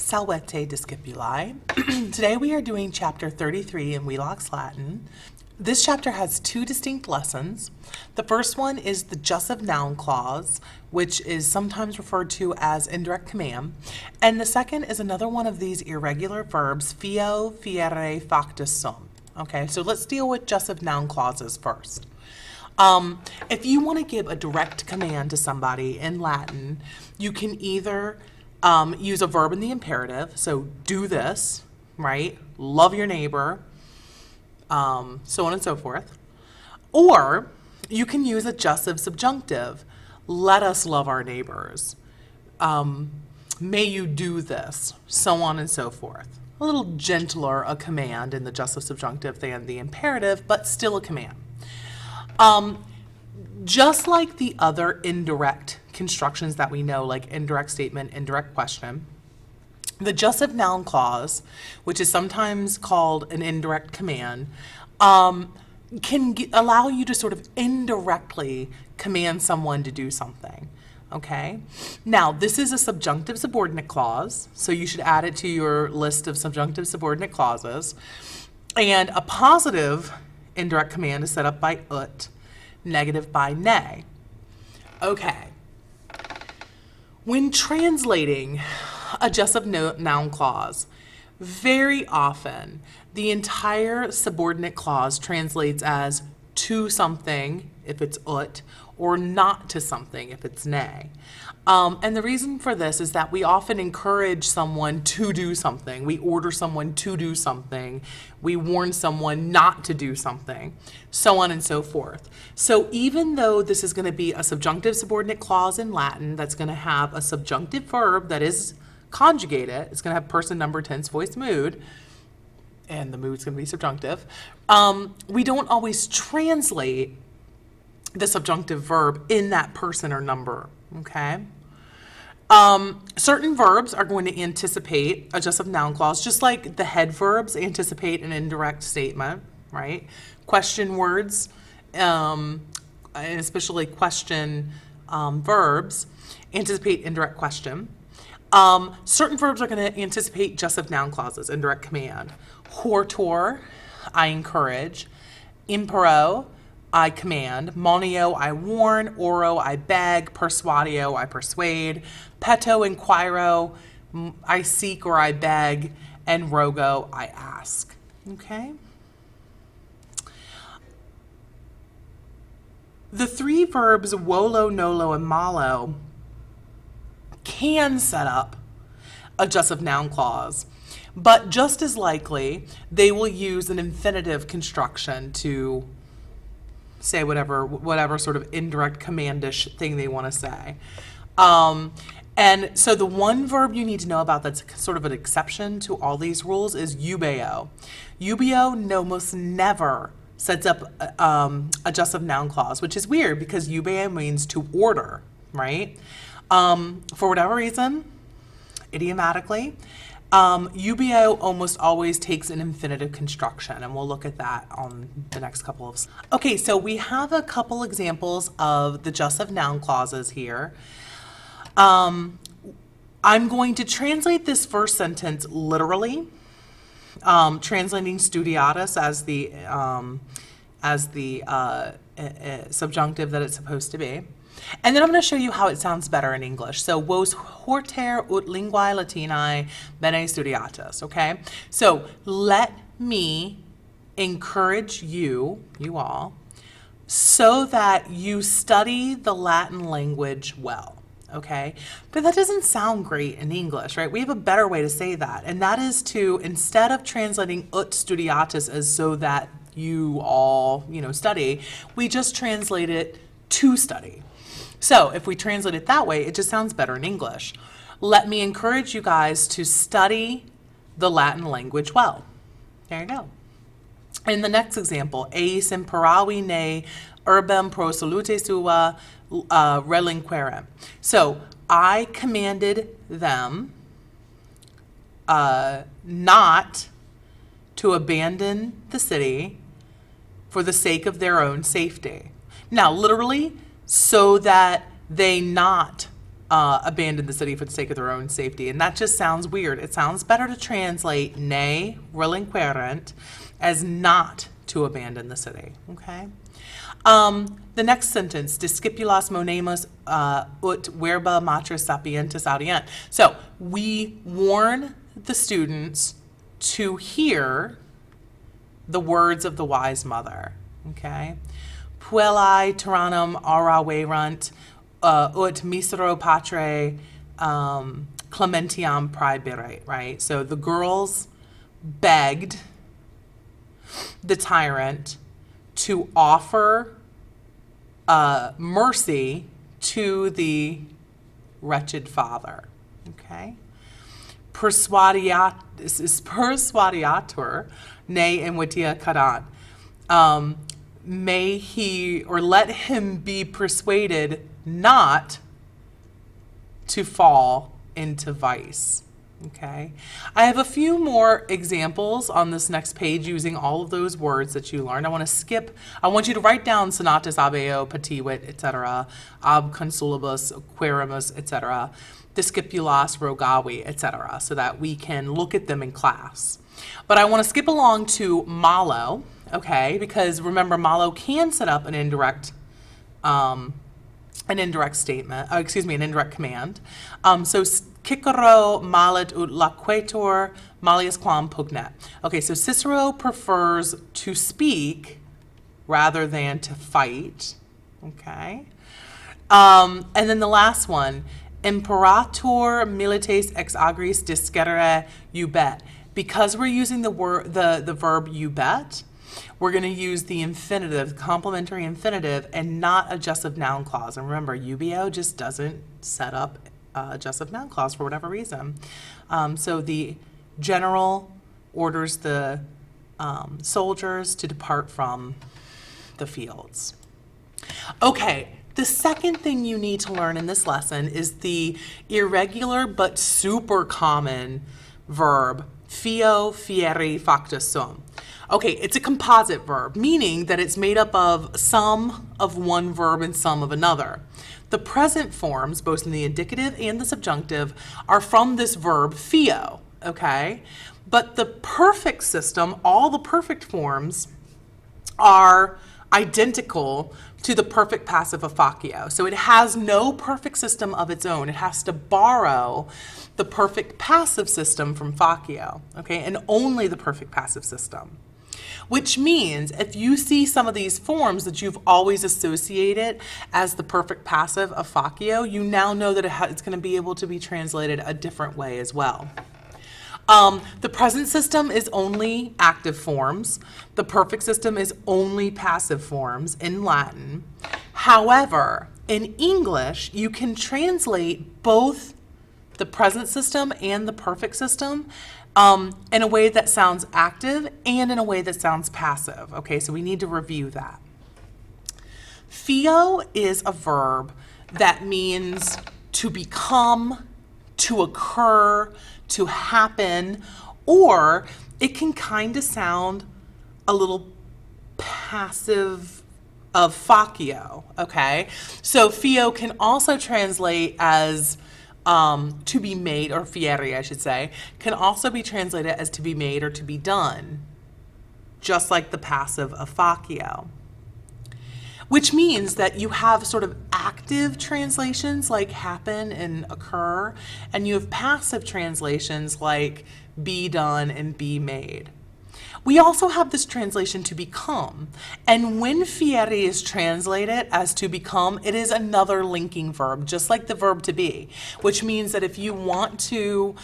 Salvete Discipuli. Today we are doing chapter 33 in Wheelock's Latin. This chapter has two distinct lessons. The first one is the Jussive noun clause, which is sometimes referred to as indirect command. And the second is another one of these irregular verbs, fio, fiere, factus sum. Okay, so let's deal with Jussive noun clauses first. If you want to give a direct command to somebody in Latin, you can either use a verb in the imperative, so do this, right? Love your neighbor, so on and so forth. Or you can use a jussive subjunctive, let us love our neighbors. May you do this, so on and so forth. A little gentler a command in the jussive subjunctive than the imperative, but still a command. Just like the other indirect constructions that we know, like indirect statement, indirect question, the jussive noun clause, which is sometimes called an indirect command, can allow you to sort of indirectly command someone to do something. Okay? Now, this is a subjunctive subordinate clause, so you should add it to your list of subjunctive subordinate clauses. And a positive indirect command is set up by ut, negative by ne. Okay. When translating a jussive noun clause, very often the entire subordinate clause translates as to something if it's ut, or not to something if it's ne. And the reason for this is that we often encourage someone to do something. We order someone to do something. We warn someone not to do something, so on and so forth. So even though this is going to be a subjunctive subordinate clause in Latin that's going to have a subjunctive verb that is conjugated, it's going to have person, number, tense, voice, mood, and the mood's going to be subjunctive, we don't always translate the subjunctive verb in that person or number, okay? Certain verbs are going to anticipate a jussive noun clause, just like the head verbs anticipate an indirect statement, right? Question words, and especially question verbs, anticipate indirect question. Certain verbs are going to anticipate jussive noun clauses, indirect command. Hortor, I encourage. Impero, I command. Monio, I warn. Oro, I beg. Persuadio, I persuade. Peto, inquiro, I seek or I beg. And rogo, I ask. Okay? The three verbs wolo, nolo, and malo can set up a jussive noun clause, but just as likely, they will use an infinitive construction to say whatever sort of indirect commandish thing they want to say. And so the one verb you need to know about that's sort of an exception to all these rules is eubeo. Eubeo almost never sets up a jussive noun clause, which is weird because eubeo means to order, right? For whatever reason, idiomatically, eubeo almost always takes an infinitive construction, and we'll look at that on the next couple of slides. Okay, so we have a couple examples of the jussive noun clauses here. I'm going to translate this first sentence literally, translating studiatus as the subjunctive that it's supposed to be. And then I'm going to show you how it sounds better in English. So, vos horter ut linguae Latinae bene studiatus, okay? So, let me encourage you all, so that you study the Latin language well, okay? But that doesn't sound great in English, right? We have a better way to say that, and that is to, instead of translating ut studiatus as so that you all, study, we just translate it to study. So if we translate it that way, it just sounds better in English. Let me encourage you guys to study the Latin language well. There you go. In the next example, eis imperavi ne urbem pro salute sua relinquerem. So I commanded them not to abandon the city for the sake of their own safety. Now, literally, so that they not abandon the city for the sake of their own safety. And that just sounds weird. It sounds better to translate ne relinquerent as not to abandon the city, okay? The next sentence, discipulas monemus ut verba matris sapientis audient. So we warn the students to hear the words of the wise mother, okay? Puellae tyrannum aura verunt ut misero patre clementiam praebire, right? So the girls begged the tyrant to offer mercy to the wretched father, okay? Persuadiatur ne invitia cadant. May he, or let him be persuaded not to fall into vice. Okay, I have a few more examples on this next page using all of those words that you learned. I want you to write down sonatus abeo, patiwit, etc., ab consulibus, querimus, etc., discipulas, rogavi, etc., so that we can look at them in class. But I want to skip along to malo, okay, because remember, malo can set up an indirect statement, an indirect command. So Cicero malet ut laquetur malius quam pugnet. Okay, so Cicero prefers to speak rather than to fight. Okay. And then the last one, imperator milites ex agris discere iubet. Because we're using the verb iubet, we're going to use the infinitive, complementary infinitive, and not a jussive noun clause. And remember, UBO just doesn't set up a jussive noun clause for whatever reason. So the general orders the soldiers to depart from the fields. Okay, the second thing you need to learn in this lesson is the irregular but super common verb fio, fieri, factus sum. Okay, it's a composite verb, meaning that it's made up of some of one verb and some of another. The present forms, both in the indicative and the subjunctive, are from this verb fio, okay? But the perfect system, all the perfect forms, are identical to the perfect passive of facio. So it has no perfect system of its own. It has to borrow the perfect passive system from facio, okay? And only the perfect passive system. Which means if you see some of these forms that you've always associated as the perfect passive of facio, you now know that it's going to be able to be translated a different way as well. The present system is only active forms. The perfect system is only passive forms in Latin. However, in English, you can translate both the present system and the perfect system in a way that sounds active and in a way that sounds passive. Okay, so we need to review that. Fio is a verb that means to become, to occur, to happen, or it can kind of sound a little passive of facio, okay? So fio can also translate as to be made, or fieri, I should say, can also be translated as to be made or to be done, just like the passive of facio. Which means that you have sort of active translations like happen and occur, and you have passive translations like be done and be made. We also have this translation to become, and when fieri is translated as to become, it is another linking verb, just like the verb to be, which means that if you want to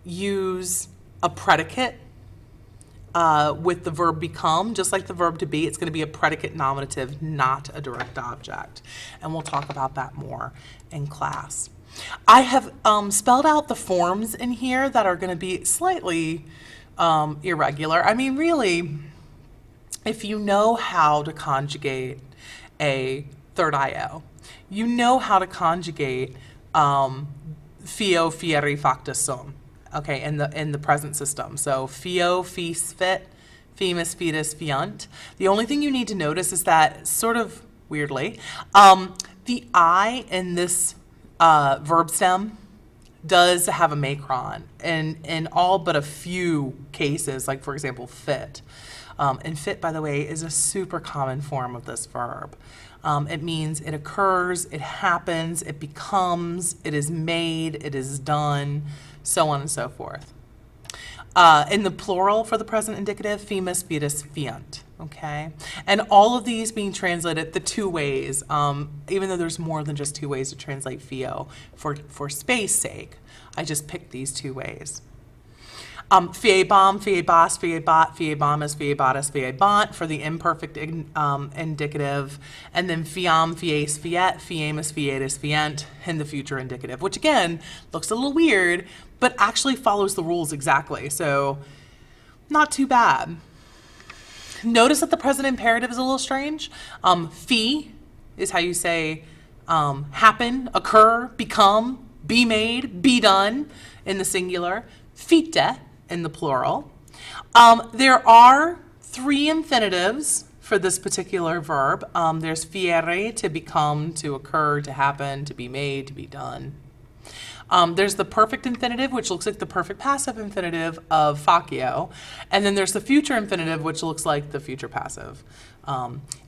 use a predicate with the verb become, just like the verb to be, it's going to be a predicate nominative, not a direct object. And we'll talk about that more in class. I have spelled out the forms in here that are going to be slightly irregular. I mean, really, if you know how to conjugate a third IO, you know how to conjugate fio, fieri, factus sum. Okay, in the present system. So fio, fis, fit, fimus, fitus, fiunt. The only thing you need to notice is that, sort of weirdly, the I in this verb stem does have a macron in all but a few cases, like for example, fit. And fit, by the way, is a super common form of this verb. It means it occurs, it happens, it becomes, it is made, it is done, so on and so forth. In the plural for the present indicative, fimus, fitus, fiant. Okay, and all of these being translated the two ways, even though there's more than just two ways to translate fio. For space sake, I just picked these two ways. Fiebam, fiebas, fiebat, fiebamus, fiebatus, fiebant for the imperfect indicative, and then fiam, fies, fiet, fiemus, fietus, fient in the future indicative, which again looks a little weird, but actually follows the rules exactly, so not too bad. Notice that the present imperative is a little strange. Fi is how you say happen, occur, become, be made, be done in the singular. Fite in the plural. There are three infinitives for this particular verb. There's fiere, to become, to occur, to happen, to be made, to be done. There's the perfect infinitive, which looks like the perfect passive infinitive of facio. And then there's the future infinitive, which looks like the future passive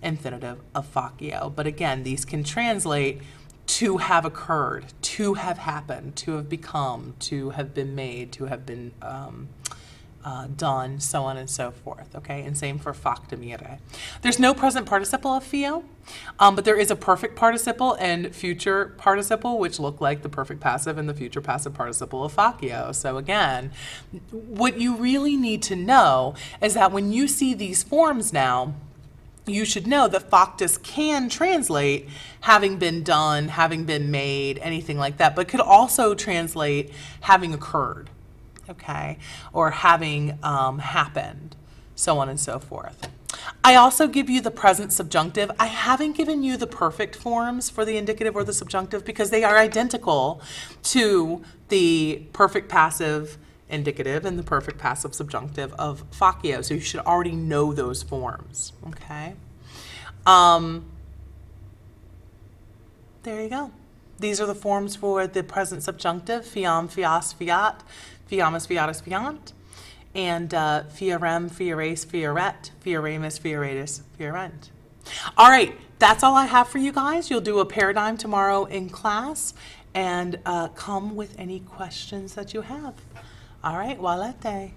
infinitive of facio. But again, these can translate to have occurred, to have happened, to have become, to have been made, to have been done, so on and so forth, okay? And same for factimire. There's no present participle of fio, but there is a perfect participle and future participle, which look like the perfect passive and the future passive participle of facio. So again, what you really need to know is that when you see these forms now, you should know that factus can translate having been done, having been made, anything like that, but could also translate having occurred, okay, or having happened, so on and so forth. I also give you the present subjunctive. I haven't given you the perfect forms for the indicative or the subjunctive because they are identical to the perfect passive indicative and the perfect passive subjunctive of facio, so you should already know those forms, okay? There you go. These are the forms for the present subjunctive: fiam, fias, fiat, fiamus, fiatus, fiant, and fiarem, fiares, fiaret, fiaremus, fiaretus, fiarent. All right, that's all I have for you guys. You'll do a paradigm tomorrow in class, and come with any questions that you have. All right, walete.